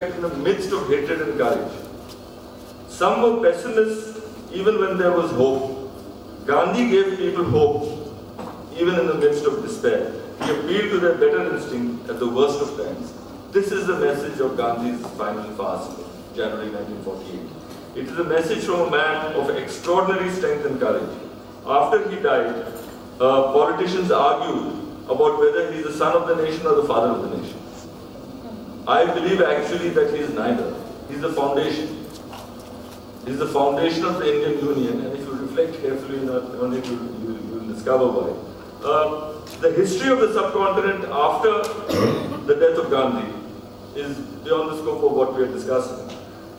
in the midst of hatred and courage. Some were pessimists even when there was hope. Gandhi gave people hope even in the midst of despair. He appealed to their better instinct at the worst of times. This is the message of Gandhi's final fast, January 1948. It is a message from a man of extraordinary strength and courage. After he died, politicians argued about whether he is the son of the nation or the father of the nation. I believe actually that he is neither. He is the foundation. He is the foundation of the Indian Union, and if you reflect carefully on it, you will discover why. The history of the subcontinent after the death of Gandhi is beyond the scope of what we are discussing.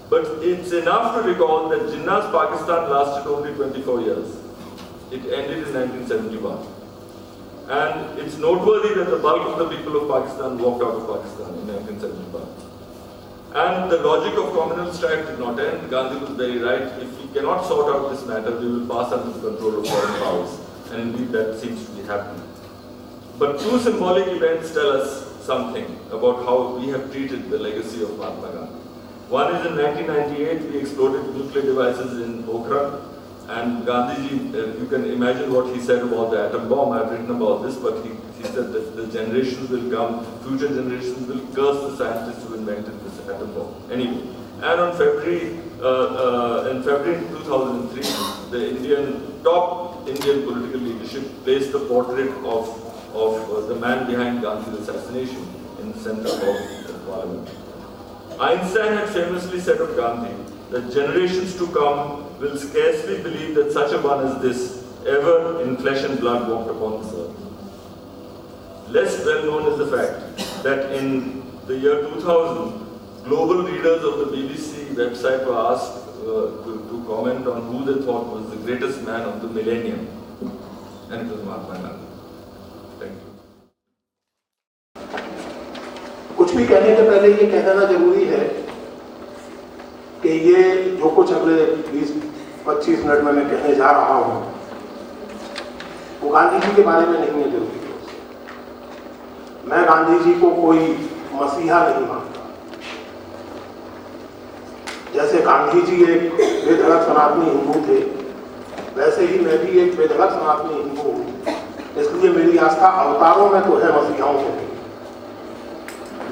But it's enough to recall that Jinnah's Pakistan lasted only 24 years. It ended in 1971. And it's noteworthy that the bulk of the people of Pakistan walked out of Pakistan in 1971. And the logic of communal strife did not end. Gandhi was very right. If we cannot sort out this matter, we will pass under the control of foreign powers. And indeed that seems to be happening. But two symbolic events tell us something about how we have treated the legacy of Mahatma Gandhi. One is in 1998, we exploded nuclear devices in Pokhran. And Gandhiji, you can imagine what he said about the atom bomb. I've written about this, but he said that the generations will come, future generations will curse the scientists who invented this atom bomb. Anyway, and on in February 2003, the top Indian political leadership placed the portrait of the man behind Gandhi's assassination in the center of the parliament. Einstein had famously said of Gandhi that generations to come will scarcely believe that such a one as this ever in flesh and blood walked upon this earth. Less well known is the fact that in the year 2000, global readers of the BBC website were asked to comment on who they thought was the greatest man of the millennium, and it was Mahatma Gandhi. Thank you. कुछ भी कहने के पहले ये कह देना जरूरी है कि ये जो कुछ अगले 20-25 मिनट में मैं कहने जा रहा हूँ वो गांधी जी के बारे में नहीं है जरूरी। मैं गांधी जी को कोई मसीहा नहीं मानता। जैसे गांधी जी एक बेधड़क सनातनी हिंदू थे, वैसे ही मैं भी एक बेधड़क सनातनी हिंदू हूँ। इसलिए मेरी आस्था अवतारों में तो है, मसीहाओं में नहीं।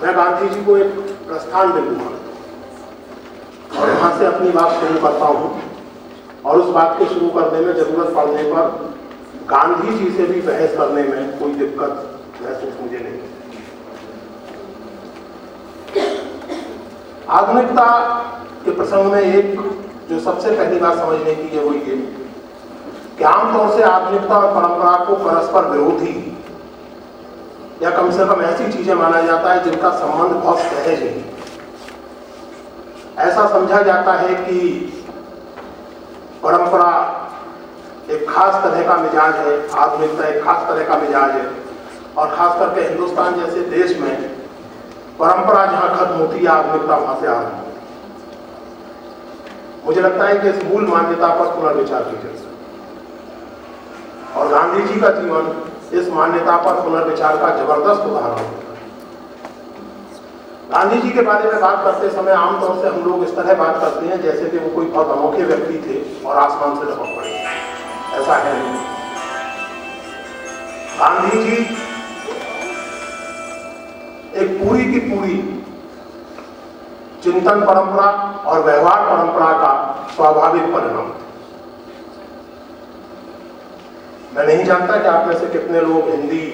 मैं गांधी जी को एक प्रस्थान बिंदु मानता और यहाँ से अपनी बात शुरू करता हूँ, और उस बात को शुरू करने में जरूरत पड़ने पर गांधी जी से भी बहस करने में कोई दिक्कत महसूस मुझे नहीं। आधुनिकता के प्रसंग में एक जो सबसे पहली बात समझने की है वो ये कि आमतौर से आधुनिकता और परंपरा को परस्पर विरोधी या कम से कम ऐसी चीजें माना जाता है जिनका संबंध बहुत सहज है। ऐसा समझा जाता है कि परंपरा एक खास तरह का मिजाज है, आधुनिकता एक खास तरह का मिजाज है, और खास करके हिंदुस्तान जैसे देश में परंपरा जहां खत्म होती है, आधुनिकता वहां से आरंभ होती है। मुझे लगता है कि इस मूल मान्यता पर पुनर्विचार की जरूरत है, और गांधी जी का जीवन इस मान्यता पर पुनर्विचार का जबरदस्त उदाहरण है। गांधी जी के बारे में बात करते समय आमतौर से हम लोग इस तरह बात करते हैं जैसे कि वो कोई बहुत अनोखे व्यक्ति थे और आसमान से लपक पड़े। ऐसा है नहीं। गांधी जी एक पूरी की पूरी चिंतन परंपरा और व्यवहार परंपरा का स्वाभाविक परिणाम थे। मैं नहीं जानता कि आप में से कितने लोग हिंदी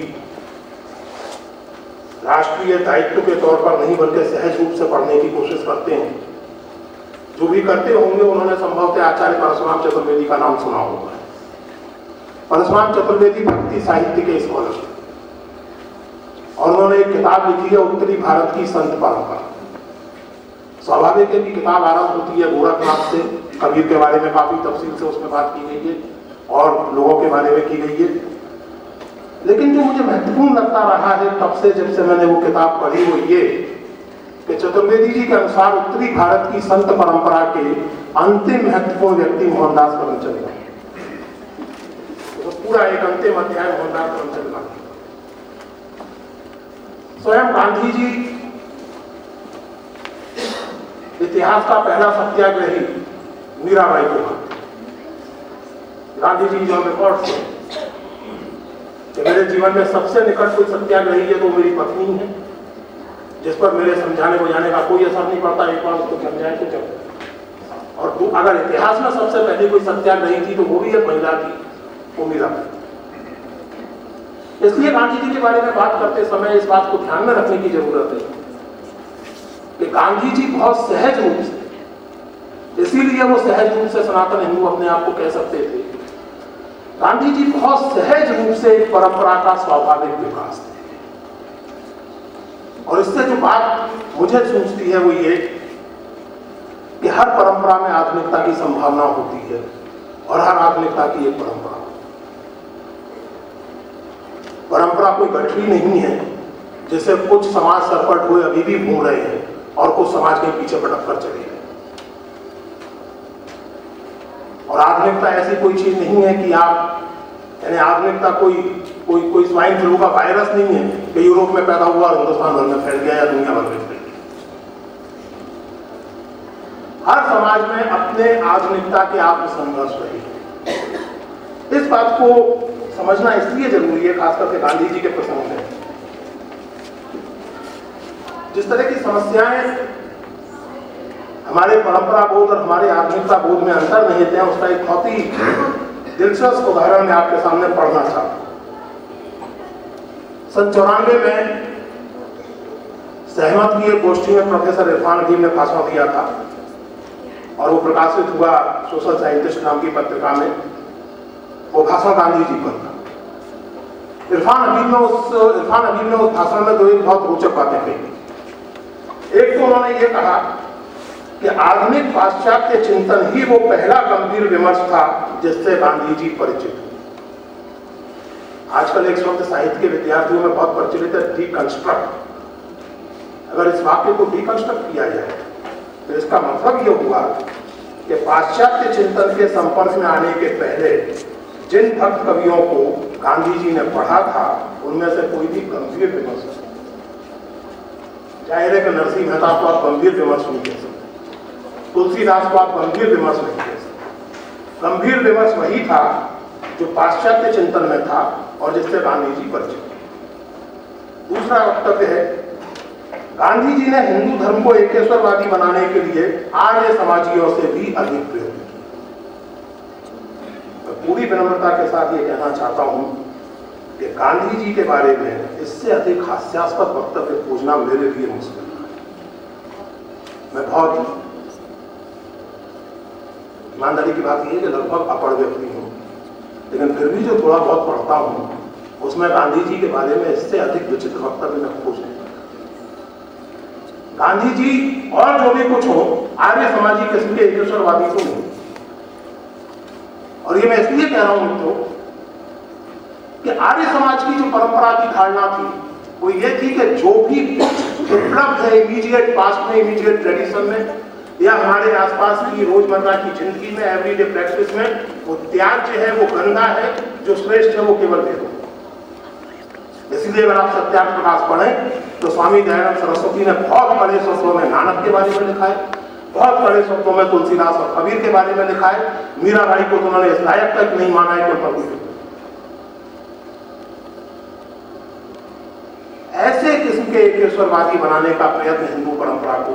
राष्ट्रीय दायित्व के तौर पर नहीं बल्कि सहज रूप से पढ़ने की कोशिश करते हैं। जो भी करते होंगे उन्होंने संभवतः आचार्य परशुराम चतुर्वेदी का नाम सुना होगा। परशुराम चतुर्वेदी भक्ति साहित्य के स्कॉलर थे और उन्होंने एक किताब लिखी है उत्तरी भारत की संत परंपरा। स्वाभाविक है कि किताब आरंभ होती है गोरखनाथ से, कबीर के बारे में काफी तफसील से उसमें बात की गई है और लोगों के बारे में की गई है। लेकिन जो मुझे महत्वपूर्ण लगता रहा है तब से जब से मैंने वो किताब पढ़ी वो ये कि चतुर्वेदी जी के अनुसार उत्तरी भारत की संत परंपरा के अंतिम महत्वपूर्ण व्यक्ति मोहनदास करमचंद हैं। तो पूरा एक अंतिम अध्याय मोहनदास करमचंद गांधी। स्वयं गांधी जी इतिहास का पहला सत्याग्रही मीराबाई को मानते। गांधी जी जो रिकॉर्ड थे कि मेरे जीवन में सबसे निकट कोई सत्याग्रही है तो मेरी पत्नी है, जिस पर मेरे समझाने बुझाने का कोई असर नहीं पड़ता, एक बार उसको समझाए तो चल। और तो अगर इतिहास में सबसे पहले कोई सत्याग्रही थी तो वो भी एक महिला थी, वो मीराबाई। इसलिए गांधी जी के बारे में बात करते समय इस बात को ध्यान में रखने की जरूरत है कि गांधी जी बहुत सहज रूप से, इसीलिए वो सहज रूप से सनातन हिंदू अपने आप को कह सकते थे, गांधी जी बहुत सहज रूप से एक परंपरा का स्वाभाविक विकास थे। और इससे जो बात मुझे सूझती है वो ये कि हर परंपरा में आधुनिकता की संभावना होती है और हर आधुनिकता की एक परंपरा। परंपरा कोई गठरी नहीं है जिसे कुछ समाज सरपट हुए अभी भी घूम रहे हैं और कुछ समाज के पीछे भटक कर चले गए। और आधुनिकता ऐसी कोई चीज नहीं है कि आप, यानी आधुनिकता कोई स्वाइन फ्लू का वायरस नहीं है कि यूरोप में पैदा हुआ और हिंदुस्तान भर में फैल गया या दुनिया भर में फैल गया। हर समाज में अपने आधुनिकता के आत्मसंघर्ष रहे। इस बात को समझना इसलिए जरूरी है, खास करके गांधी जी के प्रसंग में। जिस तरह की समस्याएं हमारे परंपरा बोध और हमारे आधुनिकता बोध में अंतर नहीं थे, उसका एक बहुत ही दिलचस्प उदाहरण मैं आपके सामने पढ़ना चाहता हूं। सन 94 में सहमत की एक गोष्ठी में प्रोफेसर इरफान हकीम ने भाषण दिया था और वो प्रकाशित हुआ सोशल साइंटिस्ट नाम की पत्रिका में। वो भाषण गांधी जी पर था। इरफान हकीम ने उस भाषण में दो एक बहुत रोचक बातें कही। एक तो उन्होंने ये कहा कि आधुनिक पाश्चात्य चिंतन ही वो पहला गंभीर विमर्श था जिससे गांधी जी परिचित हुए। आजकल एक शब्द साहित्य के विद्यार्थियों में बहुत प्रचलित है, डीकंस्ट्रक्ट। अगर इस वाक्य को डीकंस्ट्रक्ट किया जाए तो इसका मतलब ये हुआ कि पाश्चात्य चिंतन के संपर्क में आने के पहले जिन भक्त कवियों को गांधी जी ने पढ़ा था उनमें से कोई भी गंभीर विमर्श नहीं। जाहिर है कि नरसिंह मेहता को आप गंभीर विमर्श नहीं कह सकते, तुलसीदास को आप गंभीर विमर्श नहीं कह सकते। गंभीर विमर्श वही था जो पाश्चात्य चिंतन में था और जिससे गांधी जी परिचित। दूसरा वक्तव्य है, गांधी जी ने हिंदू धर्म को एकेश्वरवादी बनाने के लिए आर्य समाजियों से भी अधिक प्रयोग किया। मैं पूरी विनम्रता के साथ ये कहना चाहता हूं कि गांधी जी के बारे में इससे अधिक हास्यास्पद वक्तव्य खोजना मेरे लिए मुश्किल है। मैं बहुत ईमानदारी की बात यह है कि लगभग अपढ़ व्यक्ति हूं, लेकिन फिर भी जो थोड़ा बहुत पढ़ता हूं उसमें गांधी जी के बारे में इससे अधिक विचित्र वक्तव्य मैं खोज नहीं। गांधी जी और जो भी कुछ हो, आर्य समाजी किस्म के एकेश्वरवादी तो नहीं। और ये मैं इसलिए कह रहा हूं मित्रों कि आर्य समाज की जो परंपरा की धारणा थी वो ये थी कि जो भी उपलब्ध है इमीडिएट पास्ट में, इमीडिएट ट्रेडिशन में या हमारे आसपास की रोजमर्रा की जिंदगी में, एवरीडे प्रैक्टिस में, वो त्याज्य है, वो गंदा है, जो श्रेष्ठ है वो केवल वेद। इसलिए अगर आप सत्यार्थ प्रकाश पढ़ें तो स्वामी दयानंद सरस्वती ने बहुत कड़े शब्दों में नानक के बारे में लिखा है, बहुत कड़े शब्दों में तुलसीदास और कबीर के बारे में लिखा है। मीराबाई को तो उन्होंने इस लायक तक नहीं माना है कि प्रभु। ऐसे किस्म के एकेश्वरवादी बनाने का प्रयत्न हिंदू परंपरा को